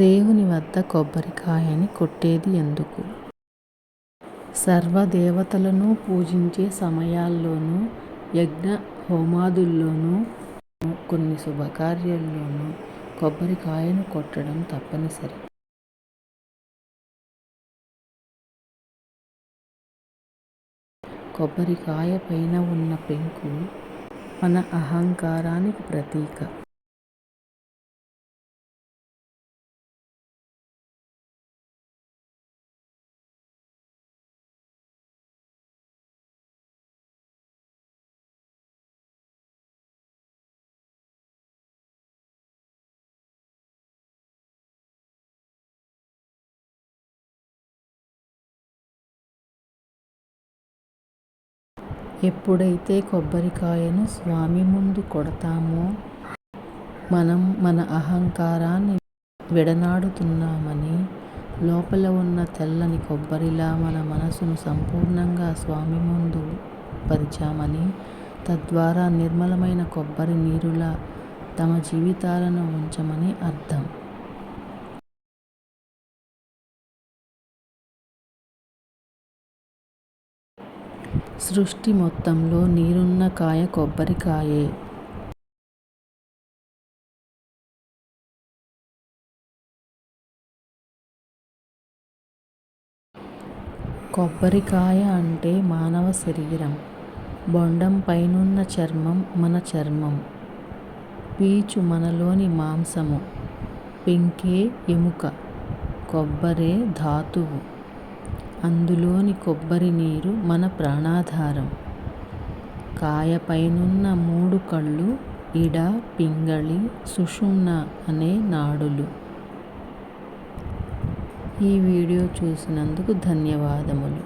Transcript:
దేవుని వద్ద కొబ్బరికాయని కొట్టేది ఎందుకు? సర్వదేవతలను పూజించే సమయాల్లోనూ, యజ్ఞ హోమాదుల్లోనూ, కొన్ని శుభకార్యాల్లోనూ కొబ్బరికాయను కొట్టడం తప్పనిసరి. కొబ్బరికాయ పైన ఉన్న పెంకు మన అహంకారానికి ప్రతీక. ఎప్పుడైతే కొబ్బరికాయను స్వామి ముందు కొడతామో మనం మన అహంకారాన్ని విడనాడుతున్నామని, లోపల ఉన్న తెల్లని కొబ్బరిలా మన మనసును సంపూర్ణంగా స్వామి ముందు పరిచామని, తద్వారా నిర్మలమైన కొబ్బరి నీరులా తమ జీవితాలను ఉంచమని అర్థం. సృష్టి మొత్తంలో నీరున్న కాయ కొబ్బరికాయే. కొబ్బరికాయ అంటే మానవ శరీరం. బొండం పైనున్న చర్మం మన చర్మం. పీచు మనలోని మాంసము. పెంకే ఎముక. కొబ్బరే ధాతువు. అందులోని కొబ్బరి నీరు మన ప్రాణాధారం. కాయ పైనున్న 3 కళ్ళు ఇడ, పింగళి, సుషుమ్న అనే నాడులు. ఈ వీడియో చూసినందుకు ధన్యవాదములు.